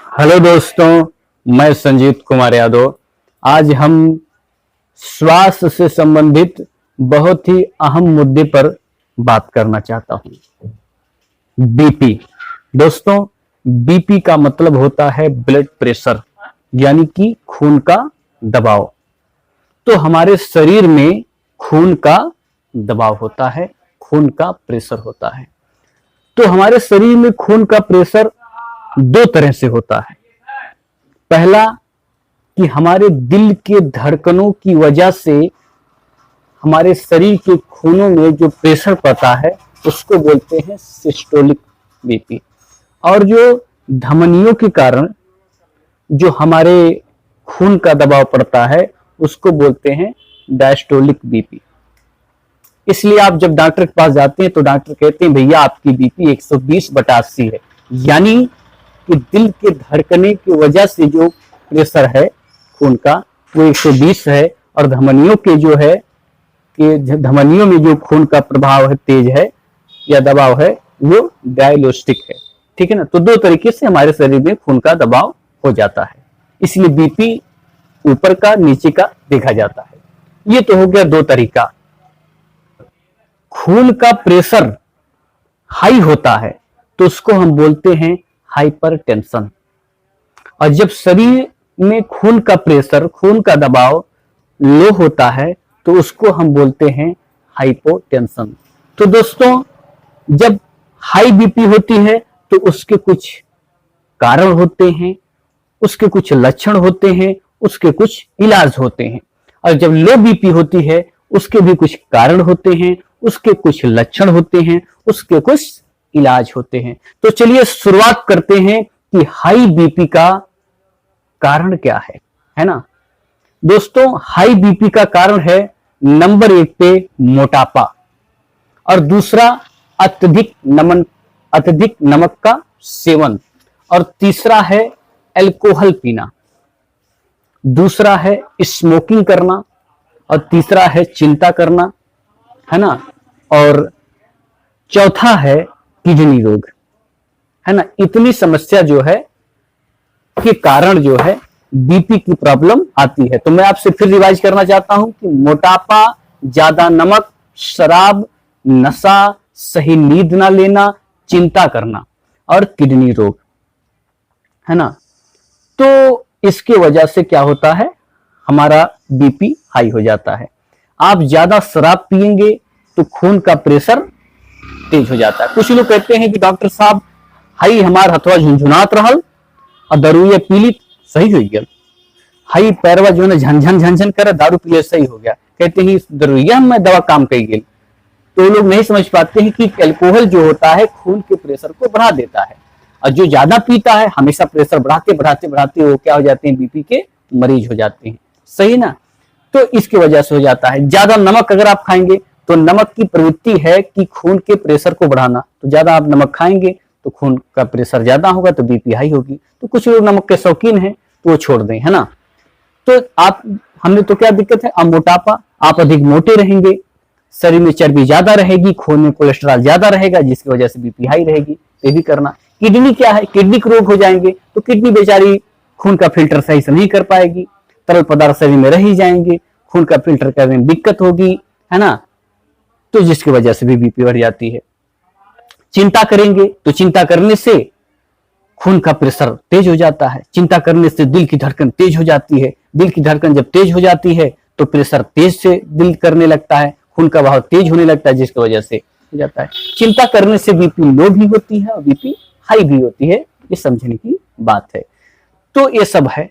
Hello दोस्तों, मैं संजीत कुमार यादव। आज हम स्वास्थ्य से संबंधित बहुत ही अहम मुद्दे पर बात करना चाहता हूं। बीपी। दोस्तों, बीपी का मतलब होता है ब्लड प्रेशर, यानी कि खून का दबाव। तो हमारे शरीर में खून का दबाव होता है, खून का प्रेशर होता है। तो हमारे शरीर में खून का प्रेशर दो तरह से होता है। पहला कि हमारे दिल के धड़कनों की वजह से हमारे शरीर के खूनों में जो प्रेशर पड़ता है उसको बोलते हैं सिस्टोलिक बीपी। और जो धमनियों के कारण जो हमारे खून का दबाव पड़ता है उसको बोलते हैं डायस्टोलिक बीपी। इसलिए आप जब डॉक्टर के पास जाते हैं तो डॉक्टर कहते हैं भैया आपकी बीपी 120/80 है, यानी कि दिल के धड़कने की वजह से जो प्रेशर है खून का वो 120 है, और धमनियों के जो है कि धमनियों में जो खून का प्रभाव है, तेज है या दबाव है, वो डायस्टोलिक है। ठीक है ना। तो दो तरीके से हमारे शरीर में खून का दबाव हो जाता है, इसलिए बीपी ऊपर का नीचे का देखा जाता है। ये तो हो गया दो तरीका। खून का प्रेशर हाई होता है तो उसको हम बोलते हैं हाइपरटेंशन। और जब शरीर में खून का प्रेशर, खून का दबाव लो होता है तो उसको हम बोलते हैं हाइपोटेंशन। तो दोस्तों, जब हाई बीपी होती है तो उसके कुछ कारण होते हैं, उसके कुछ लक्षण होते हैं, उसके कुछ इलाज होते हैं। और जब लो बीपी होती है उसके भी कुछ कारण होते हैं, उसके कुछ लक्षण होते हैं, उसके कुछ इलाज होते हैं। तो चलिए शुरुआत करते हैं कि हाई बीपी का कारण क्या है ना। दोस्तों, हाई बीपी का कारण है नंबर 1 पे मोटापा, और दूसरा अत्यधिक नमक का सेवन, और तीसरा है अल्कोहल पीना, दूसरा है स्मोकिंग करना, और तीसरा है चिंता करना, है ना। और चौथा है किडनी रोग, है ना। इतनी समस्या जो है के कारण जो है बीपी की प्रॉब्लम आती है। तो मैं आपसे फिर रिवाइज करना चाहता हूं कि मोटापा, ज्यादा नमक, शराब, नशा, सही नींद ना लेना, चिंता करना और किडनी रोग, है ना। तो इसके वजह से क्या होता है, हमारा बीपी हाई हो जाता है। आप ज्यादा शराब पिएंगे तो खून का प्रेशर तेज हो जाता है। कुछ लोग कहते हैं कि डॉक्टर साहब हाई हमार हथवा झुंझुनात रहल और दारूए पीली सही हो गया, हाई पैरवा जो है झनझन झनझन करे, दारू पीले सही हो गया। कहते हैं दारूया में दवा काम कर गई। तो लोग नहीं समझ पाते हैं कि अल्कोहल जो होता है खून के प्रेशर को बढ़ा देता है, और जो ज्यादा पीता है हमेशा प्रेशर बढ़ाते बढ़ाते बढ़ाते वो क्या हो जाते हैं, बीपी के मरीज हो जाते हैं। सही ना। तो इसकी वजह से हो जाता है। ज्यादा नमक अगर आप खाएंगे तो नमक की प्रवृत्ति है कि खून के प्रेशर को बढ़ाना, तो ज्यादा आप नमक खाएंगे तो खून का प्रेशर ज्यादा होगा तो बीपी हाई होगी। तो कुछ लोग नमक के शौकीन हैं तो वो छोड़ दें, है ना। तो आप हमने तो क्या दिक्कत है, अब मोटापा, आप अधिक मोटे रहेंगे, शरीर में चर्बी ज्यादा रहेगी, खून में कोलेस्ट्रॉल ज्यादा रहेगा जिसकी वजह से बीपी हाई रहेगी। ये भी करना। किडनी क्या है, किडनी के रोग हो जाएंगे तो किडनी बेचारी खून का फिल्टर सही से नहीं कर पाएगी, तरल पदार्थ शरीर में रह ही जाएंगे, खून का फिल्टर करने में दिक्कत होगी, है ना। तो जिसकी वजह से भी बीपी बढ़ जाती है। चिंता करेंगे तो चिंता करने से खून का प्रेशर तेज हो जाता है, चिंता करने से दिल की धड़कन तेज हो जाती है, दिल की धड़कन जब तेज हो जाती है तो प्रेशर तेज से दिल करने लगता है, खून का बहाव तेज होने लगता है जिसकी वजह से हो जाता है। चिंता करने से बीपी लो भी होती है और बीपी हाई भी होती है, ये समझने की बात है। तो ये सब है,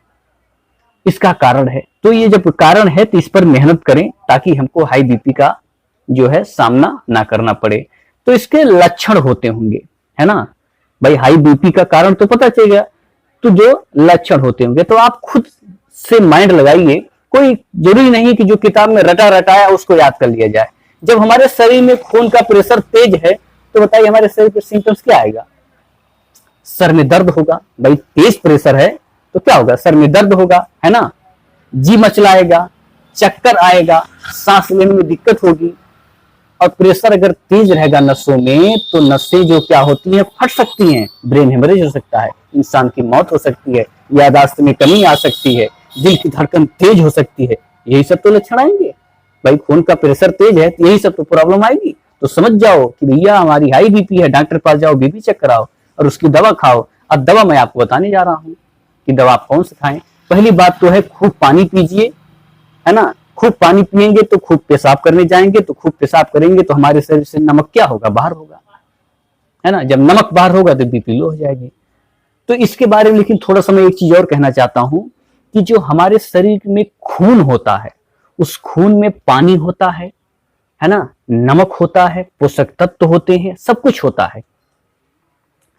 इसका कारण है। तो ये जब कारण है तो इस पर मेहनत करें ताकि हमको हाई बीपी का जो है सामना ना करना पड़े। तो इसके लक्षण होते होंगे, है ना भाई। हाई बीपी का कारण तो पता चल गया, तो जो लक्षण होते होंगे तो आप खुद से माइंड लगाइए। कोई जरूरी नहीं कि जो किताब में रटा रटाया उसको याद कर लिया जाए। जब हमारे शरीर में खून का प्रेशर तेज है तो बताइए हमारे शरीर पर सिम्टम्स क्या आएगा। सर में दर्द होगा, भाई तेज प्रेशर है तो क्या होगा, सर में दर्द होगा, है ना। जी मचलाएगा, चक्कर आएगा, सांस लेने में दिक्कत होगी, और प्रेशर अगर तेज रहेगा नसों में तो नसें जो क्या होती हैं, फट सकती हैं, ब्रेन हेमरेज हो सकता है, इंसान की मौत हो सकती है, याददाश्त में कमी आ सकती है, दिल की धड़कन तेज हो सकती है। यही सब तो लक्षण आएंगे भाई, खून का प्रेशर तेज है तो यही सब तो प्रॉब्लम आएगी। तो समझ जाओ कि भैया हमारी हाई बीपी है, डॉक्टर पास जाओ, बीपी चेक कराओ और उसकी दवा खाओ। अब दवा मैं आपको बताने जा रहा हूँ कि दवा आप कौन सी खाएं। पहली बात तो है खूब पानी पीजिए, है ना। खूब पानी पिएंगे तो खूब पेशाब करने जाएंगे, तो खूब पेशाब करेंगे तो हमारे शरीर से नमक क्या होगा, बाहर होगा, है ना। जब नमक बाहर होगा तो बीपी लो हो जाएगी। तो इसके बारे में लेकिन थोड़ा सा मैं एक चीज और कहना चाहता हूं कि जो हमारे शरीर में खून होता है, उस खून में पानी होता है ना, नमक होता है, पोषक तत्व होते हैं, सब कुछ होता है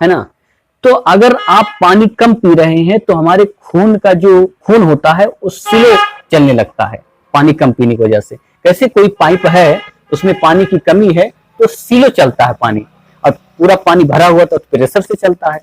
ना। तो अगर आप पानी कम पी रहे हैं तो हमारे खून का जो खून होता है वो स्लो चलने लगता है पानी कम पीने की वजह से। कैसे, कोई पाइप है उसमें पानी की कमी है तो स्लो चलता है पानी, और पूरा पानी भरा हुआ तो प्रेशर से चलता है।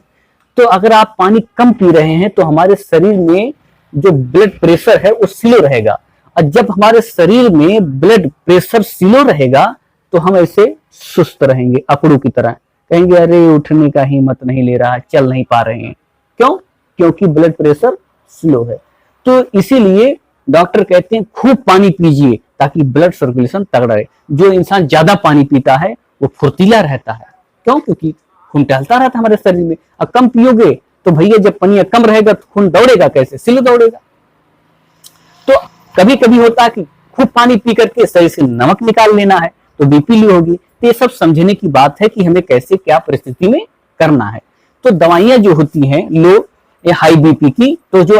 तो अगर आप पानी कम पी रहे हैं तो हमारे शरीर में जो ब्लड प्रेशर है वो स्लो रहेगा, और जब हमारे शरीर में ब्लड प्रेशर स्लो रहेगा तो हम ऐसे सुस्त रहेंगे, अकड़ू की तरह, कहेंगे अरे उठने का हिम्मत नहीं ले रहा, चल नहीं पा रहे हैं। क्यों? क्योंकि ब्लड प्रेशर स्लो है। तो इसीलिए डॉक्टर कहते हैं खूब पानी पीजिए ताकि ब्लड सर्कुलेशन तगड़ा रहे। जो इंसान ज्यादा पानी पीता है वो फुर्तीला रहता है। क्यों? क्योंकि खून टहलता रहता है हमारे शरीर में। अब कम पियोगे तो भैया जब पानी कम रहेगा तो खून दौड़ेगा कैसे, स्लो दौड़ेगा। तो कभी कभी होता है कि खूब पानी पी करके शरीर से नमक निकाल लेना है तो बीपी लो होगी। तो ये सब समझने की बात है कि हमें कैसे क्या परिस्थिति में करना है। तो दवाइयां जो होती हैं लो या हाई बीपी की, तो जो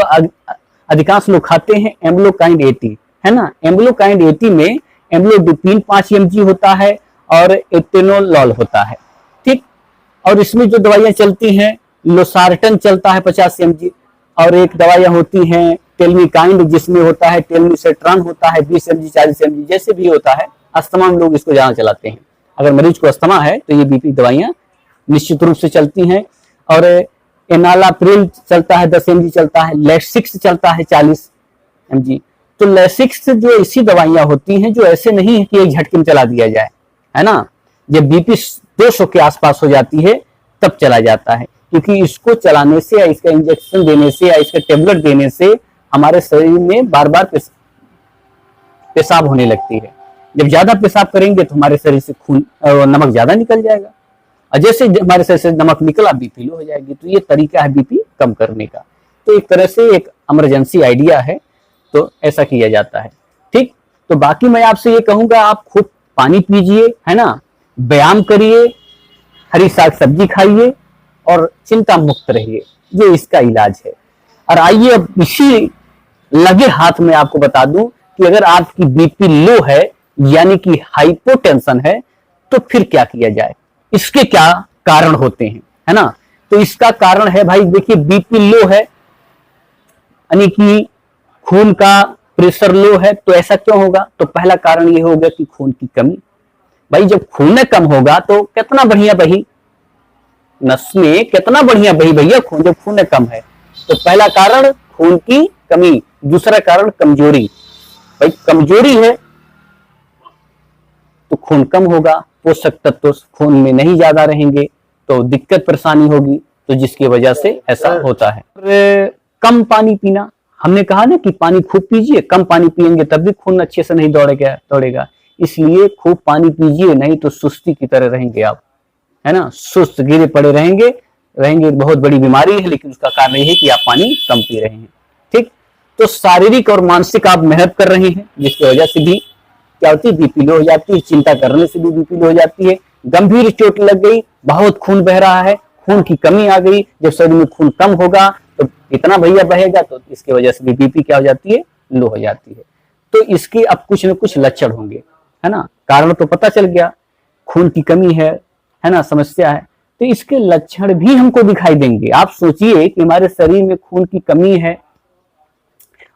अधिकांश लोग खाते हैं एम्लोकाइंड 80, है ना। एम्लोकाइंड 80 में एम्लोडिपिन 5 mg होता है और एटेनोलॉल होता है, ठीक। और इसमें जो दवाइयां चलती हैं, लोसार्टन चलता है 50 mg, और एक दवाइयां होती हैं टेल्मिकाइंड जिसमें होता है टेल्मिसेट्रान होता है 20 mg 40 mg, जैसे भी होता है। अस्थमा में लोग इसको ज्यादा चलाते हैं। अगर मरीज को अस्थमा है तो ये बीपी दवाइयां निश्चित रूप से चलती हैं। और एनालाप्रिल चलता है 10 mg चलता है, लेसिक्स चलता है 40 mg। तो लेसिक्स जो ऐसी दवाइयां होती हैं जो ऐसे नहीं है कि एक झटके में चला दिया जाए, है ना। जब बीपी 200 के आसपास हो जाती है तब चला जाता है, क्योंकि इसको चलाने से या इसका इंजेक्शन देने से या इसका टेबलेट देने से हमारे शरीर में बार बार पेशाब होने लगती है। जब ज्यादा पेशाब करेंगे तो हमारे शरीर से खून नमक ज्यादा निकल जाएगा, और जैसे हमारे शरीर से नमक निकला बीपी लो हो जाएगी। तो ये तरीका है बीपी कम करने का। तो एक तरह से एक इमरजेंसी आइडिया है, तो ऐसा किया जाता है, ठीक। तो बाकी मैं आपसे ये कहूंगा आप खूब पानी पीजिए, है ना, व्यायाम करिए, हरी साग सब्जी खाइए और चिंता मुक्त रहिए, ये इसका इलाज है। और आइए अब इसी लगे हाथ में आपको बता दूं कि अगर आपकी बीपी लो है यानी कि हाइपोटेंशन है तो फिर क्या किया जाए, इसके क्या कारण होते हैं, है ना। तो इसका कारण है भाई, देखिए बीपी लो है यानी कि खून का प्रेशर लो है, तो ऐसा क्यों होगा। तो पहला कारण ये होगा कि खून की कमी। भाई जब खून कम होगा तो कितना बढ़िया बही नस में, कितना बढ़िया बही भैया खून, जब खून कम है। तो पहला कारण खून की कमी। दूसरा कारण कमजोरी। भाई कमजोरी है तो खून कम होगा, पोषक तत्व खून में नहीं ज्यादा रहेंगे तो दिक्कत परेशानी होगी, तो जिसकी वजह से ऐसा होता है। और कम पानी पीना, हमने कहा ना कि पानी खूब पीजिए, कम पानी पिएंगे तब भी खून अच्छे से नहीं दौड़ेगा। इसलिए खूब पानी पीजिए, नहीं तो सुस्ती की तरह रहेंगे आप, है ना, सुस्त गिरे पड़े रहेंगे। बहुत बड़ी बीमारी है, लेकिन उसका कारण यह है कि आप पानी कम पी रहे हैं, ठीक। तो शारीरिक और मानसिक आप मेहनत कर रहे हैं, जिसकी वजह से भी क्या होती है, बीपी लो हो जाती है। चिंता करने से भी बीपी लो हो जाती है। गंभीर चोट लग गई, बहुत खून बह रहा है, खून की कमी आ गई, जब शरीर में खून कम होगा तो इतना भैया बहेगा, तो इसकी वजह से भी बीपी क्या हो जाती है, लो हो जाती है। तो इसके अब कुछ न कुछ लक्षण होंगे, है ना। कारण तो पता चल गया, खून की कमी है ना, समस्या है। तो इसके लक्षण भी हमको दिखाई देंगे। आप सोचिए कि हमारे शरीर में खून की कमी है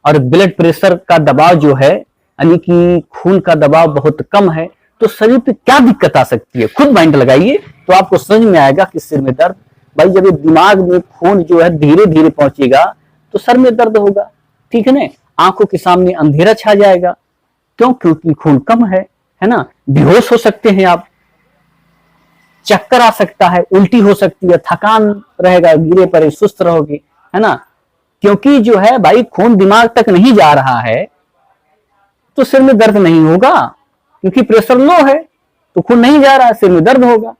और ब्लड प्रेशर का दबाव जो है, यानी कि खून का दबाव बहुत कम है, तो शरीर पे क्या दिक्कत आ सकती है, खुद माइंड लगाइए तो आपको समझ में आएगा कि सिर में दर्द। भाई जब ये दिमाग में खून जो है धीरे धीरे पहुंचेगा तो सर में दर्द होगा, ठीक है ना। आंखों के सामने अंधेरा छा जाएगा, क्यों, क्योंकि खून कम है ना। बेहोश हो सकते हैं आप, चक्कर आ सकता है, उल्टी हो सकती है, थकान रहेगा, गिरे पड़े सुस्त रहोगे, है ना। क्योंकि जो है भाई खून दिमाग तक नहीं जा रहा है तो सिर में दर्द नहीं होगा, क्योंकि प्रेशर लो है तो खून नहीं जा रहा है, सिर में दर्द होगा।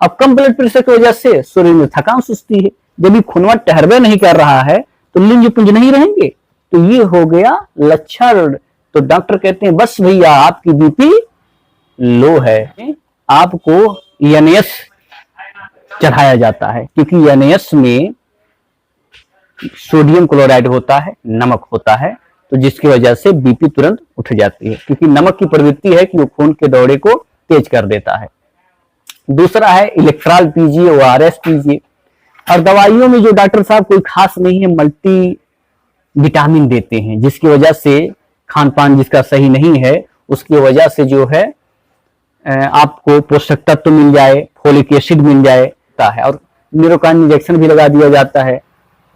अब कम ब्लड प्रेशर की वजह से शरीर में थकान सुस्ती है, जब भी खूनवा ठहरवे नहीं कर रहा है तो लिंज पुंज नहीं रहेंगे, तो ये हो गया लक्षण। तो डॉक्टर कहते हैं बस भैया आपकी बीपी लो है, आपको एनएस चढ़ाया जाता है, क्योंकि एनएस में सोडियम क्लोराइड होता है, नमक होता है, तो जिसकी वजह से बीपी तुरंत उठ जाती है, क्योंकि नमक की प्रवृत्ति है कि वो खून के दौरे को तेज कर देता है। दूसरा है इलेक्ट्रॉल पीजिए, ओआरएस पीजिए। और दवाइयों में जो डॉक्टर साहब कोई खास नहीं है, मल्टी विटामिन देते हैं, जिसकी वजह से खान पान जिसका सही नहीं है उसकी वजह से जो है आपको पोषक तत्व तो मिल जाए, फोलिक एसिड मिल जाता है, और न्यूरोकाइन इंजेक्शन भी लगा दिया जाता है,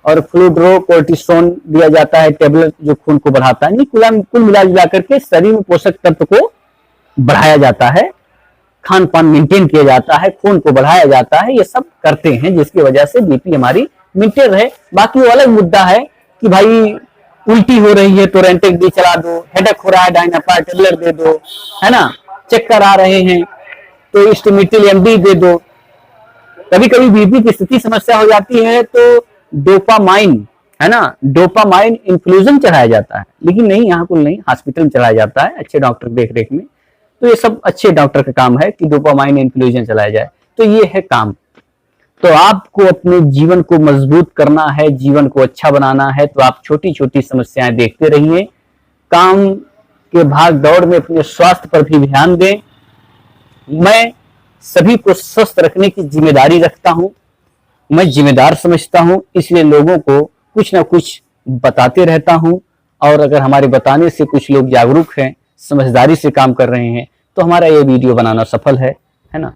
और फ्लूड्रोकोर्टिसोन दिया जाता है टेबलेट जो खून को बढ़ाता है। कुल मिला करके शरीर में पोषक तत्व को बढ़ाया जाता है, खान पान मेंटेन किया जाता है, खून को बढ़ाया जाता है, ये सब करते हैं जिसकी वजह से बीपी हमारी मेंटेन रहे। बाकी वो अलग मुद्दा है कि भाई उल्टी हो रही है तो रेंटेक डी चला दो, हेडेक हो रहा है डायनापार टेबलेट दे दो, है ना, चक्कर आ रहे हैं तो स्टिमिटिल एमडी दे दो। कभी कभी बीपी की स्थिति समस्या हो जाती है तो डोपामाइन, है ना, डोपामाइन इन्फ्यूजन चढ़ाया जाता है, लेकिन नहीं, यहाँ कुल नहीं, हॉस्पिटल में चढ़ाया जाता है अच्छे डॉक्टर देख रेख में। तो ये सब अच्छे डॉक्टर का काम है कि डोपामाइन इन्फ्यूजन चलाया जाए, तो ये है काम। तो आपको अपने जीवन को मजबूत करना है, जीवन को अच्छा बनाना है, तो आप छोटी छोटी समस्याएं देखते रहिए, काम के भाग दौड़ में अपने स्वास्थ्य पर भी ध्यान दें। मैं सभी को स्वस्थ रखने की जिम्मेदारी रखता हूं, मैं जिम्मेदार समझता हूं, इसलिए लोगों को कुछ ना कुछ बताते रहता हूं, और अगर हमारे बताने से कुछ लोग जागरूक हैं, समझदारी से काम कर रहे हैं, तो हमारा ये वीडियो बनाना सफल है ना।